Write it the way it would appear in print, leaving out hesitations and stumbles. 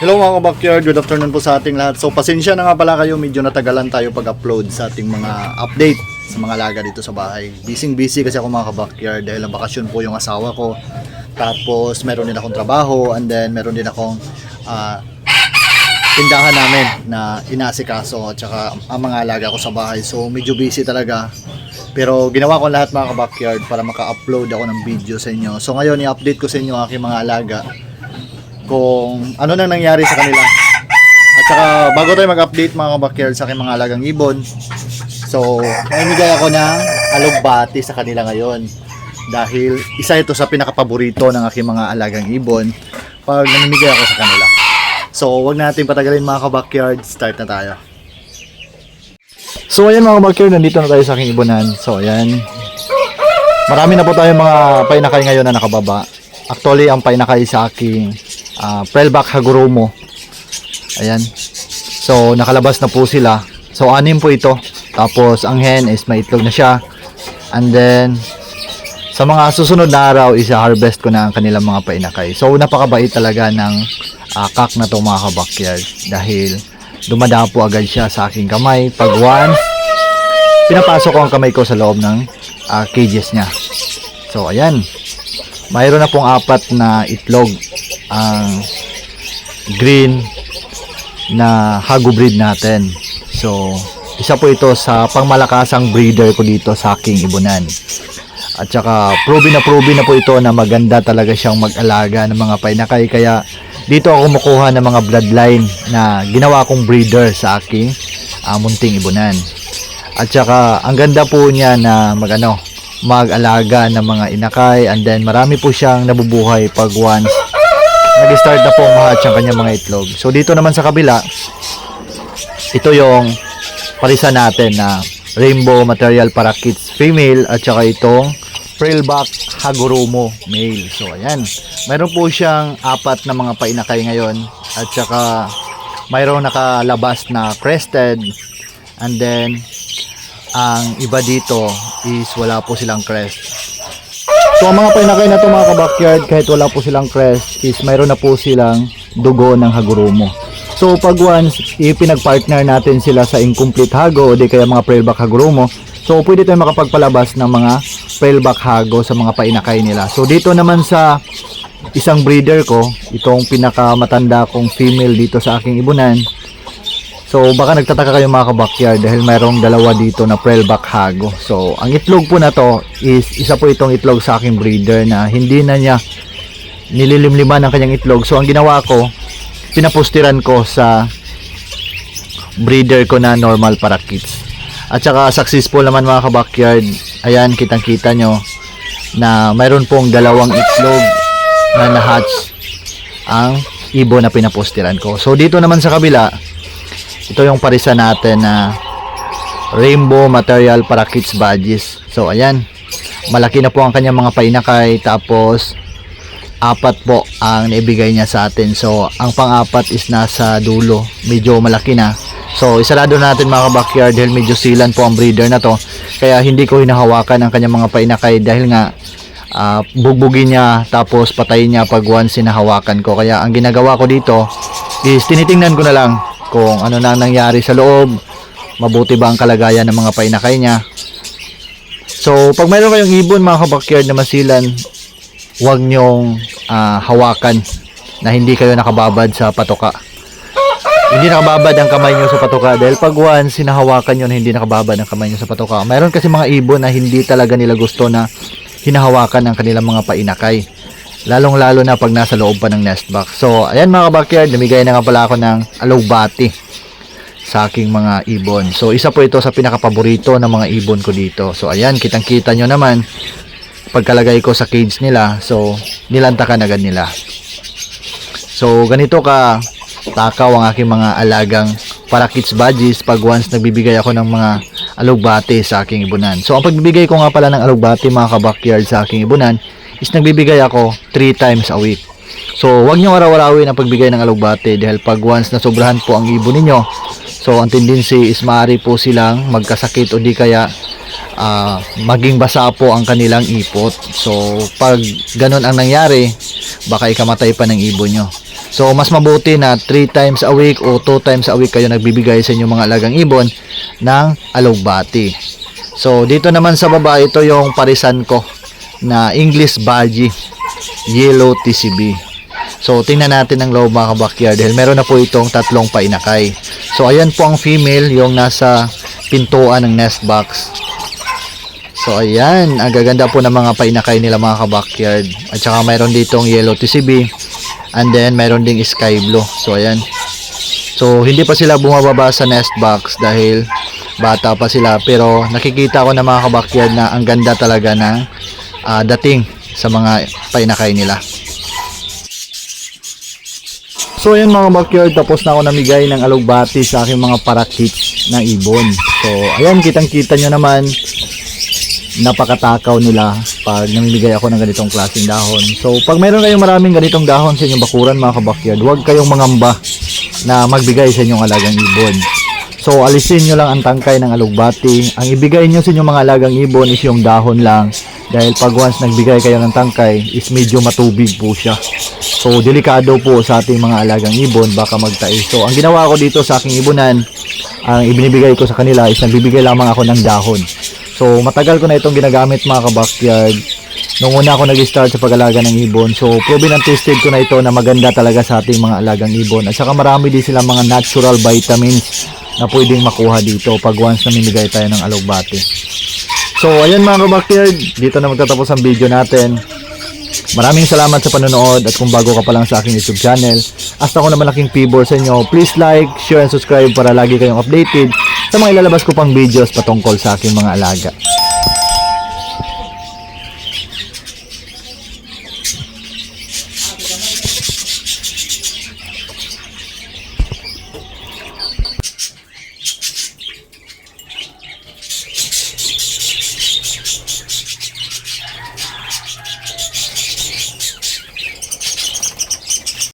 Hello mga ka-backyard, good afternoon po sa ating lahat. So pasensya na nga pala kayo, medyo natagalan tayo pag-upload sa ating mga update sa mga alaga dito sa bahay. Busy kasi ako mga ka-backyard dahil ang bakasyon po yung asawa ko. Tapos meron din akong trabaho and then meron din akong tindahan namin na inaasikaso at saka ang mga alaga ko sa bahay. So medyo busy talaga. Pero ginawa ko lahat mga ka-backyard para maka-upload ako ng video sa inyo. So ngayon i-update ko sa inyo ang aking mga alaga kung ano nang nangyari sa kanila. At saka bago tayo mag-update mga ka-backyard sa aking mga alagang ibon, so namimigay ako ng alugbati sa kanila ngayon dahil isa ito sa pinakapaborito ng aking mga alagang ibon pag namimigay ako sa kanila. So wag natin patagalin mga ka-backyard, start na tayo. So ayan mga ka-backyard, nandito na tayo sa aking ibonan. So ayan, marami na po tayo mga painakay ngayon na nakababa. Actually ang painakay sa aking Prellback Hagurumo, ayan, so nakalabas na po sila. So 6 po ito. Tapos ang hen is may itlog na siya. And then sa mga susunod na araw is harvest ko na ang kanilang mga painakay. So napakabait talaga ng kak na to mga ka-backyard dahil dumadaan po agad siya sa aking kamay pag once pinapasok ko ang kamay ko sa loob ng cages niya. So ayan, mayroon na pong 4 na itlog ang green na Hagu breed natin. So isa po ito sa pangmalakasang breeder ko dito sa aking ibonan. At saka proven na po ito na maganda talaga siyang mag-alaga ng mga painakay. Kaya dito ako kumukuha ng mga bloodline na ginawa kong breeder sa aking munting ibonan. At saka ang ganda po niya na mag-alaga ng mga inakay, and then marami po siyang nabubuhay pag once nag-start na po ma-hatch ang kanyang mga itlog. So dito naman sa kabila, ito yung parisa natin na Rainbow Material Parakeets female at saka itong Prellback Hagurumo male. So ayan, mayroon po siyang 4 na mga painakay ngayon at saka mayroong nakalabas na crested, and then ang iba dito is wala po silang crest. So ang mga painakay na ito mga ka-backyard, kahit wala po silang crest, is mayroon na po silang dugo ng Hagurumo. So pag once ipinag-partner natin sila sa incomplete Hago o di kaya mga Prellback Hagurumo, so pwede tayong makapagpalabas ng mga Prellback Hago sa mga painakay nila. So dito naman sa isang breeder ko, itong pinakamatanda kong female dito sa aking ibonan. So baka nagtataka kayo mga ka-backyard dahil mayroong 2 dito na Prellback Hago. So ang itlog po na to is isa po itong itlog sa aking breeder na hindi na niya nililimliman ang kanyang itlog. So ang ginawa ko, pinapostiran ko sa breeder ko na normal parakeets. At saka successful naman mga ka-backyard. Ayan, kitang-kita nyo na mayroon pong 2 itlog na na-hatch ang ibon na pinapostiran ko. So dito naman sa kabila, ito yung parisa natin na Rainbow Material Parakeets Badges. So ayan, malaki na po ang kanyang mga painakay. Tapos 4 po ang naibigay niya sa atin. So ang pang-4 is nasa dulo, medyo malaki na. So isarado natin mga ka-backyard dahil medyo silan po ang breeder na to. Kaya hindi ko hinahawakan ang kanyang mga painakay dahil nga bugbugin niya tapos patayin niya pag once hinahawakan ko. Kaya ang ginagawa ko dito is tinitingnan ko na lang kung ano na nangyari sa loob, mabuti ba ang kalagayan ng mga painakay niya. So pag mayroon kayong ibon mga ka-backyard na masilan, huwag nyong hawakan na hindi kayo nakababad sa patoka. Hindi nakababad ang kamay nyo sa patoka dahil pag once hinahawakan nyo na hindi nakababad ang kamay nyo sa patoka, mayroon kasi mga ibon na hindi talaga nila gusto na hinahawakan ang kanilang mga painakay, lalong lalo na pag nasa loob pa ng nest box. So ayan mga ka-backyard, namigay na nga pala ako ng alugbati sa aking mga ibon. So isa po ito sa pinakapaborito ng mga ibon ko dito. So ayan, kitang kita nyo naman pagkalagay ko sa cage nila. So nilantakan agad nila. So ganito ka takaw ang aking mga alagang Parakeets Badges pag once nagbibigay ako ng mga alugbati sa aking ibonan. So ang pagbibigay ko nga pala ng alugbati mga ka-backyard sa aking ibonan is nagbibigay ako 3 times a week. So huwag nyo araw-arawin ang pagbigay ng alugbati dahil pag once na sobrahan po ang ibon ninyo, so ang tendency is maaari po silang magkasakit o di kaya maging basa po ang kanilang ipot. So pag ganun ang nangyari, baka ikamatay pa ng ibon nyo. So mas mabuti na 3 times a week o 2 times a week kayo nagbibigay sa inyong mga alagang ibon ng alugbati. So dito naman sa baba, ito yung parisan ko na English Badgie Yellow TCB. So tingnan natin ang loob mga ka-backyard dahil meron na po itong 3 painakay. So ayan po ang female, yung nasa pintuan ng nest box. So ayan, ang gaganda po ng mga painakay nila mga ka-backyard. At saka mayroon ditong yellow TCB and then mayroon ding sky blue. So ayan. So hindi pa sila bumababa sa nest box dahil bata pa sila, pero nakikita ko na mga ka-backyard na ang ganda talaga ng dating sa mga painakay nila. So ayan mga backyard, tapos na ako namigay ng alugbati sa aking mga parakits na ibon. So ayan, kitang-kita nyo naman, napakatakaw nila pag namimigay ako ng ganitong klaseng dahon. So pag mayroon kayong maraming ganitong dahon sa inyong bakuran mga ka-backyard, huwag kayong mangamba na magbigay sa inyong alagang ibon. So alisin nyo lang ang tangkay ng alugbati. Ang ibigay nyo sa inyong mga alagang ibon is yung dahon lang, dahil pag once nagbigay kayo ng tangkay is medyo matubig po siya. So delikado po sa ating mga alagang ibon, baka magtais. So ang ginawa ko dito sa aking ibonan, ang ibinibigay ko sa kanila is nagbibigay lamang ako ng dahon. So matagal ko na itong ginagamit mga ka-backyard. Nung una ako nag-start sa pag-alaga ng ibon, so proven and tested ko na ito na maganda talaga sa ating mga alagang ibon. At saka marami din silang mga natural vitamins na pwedeng makuha dito pag once namimigay tayo ng alugbati. So ayan mga ka-backyard, dito na magtatapos ang video natin. Maraming salamat sa panonood, at kung bago ka pa lang sa aking YouTube channel, hasta ko na malaking favor sa inyo, please like, share and subscribe para lagi kayong updated sa mga ilalabas ko pang videos patungkol sa aking mga alaga.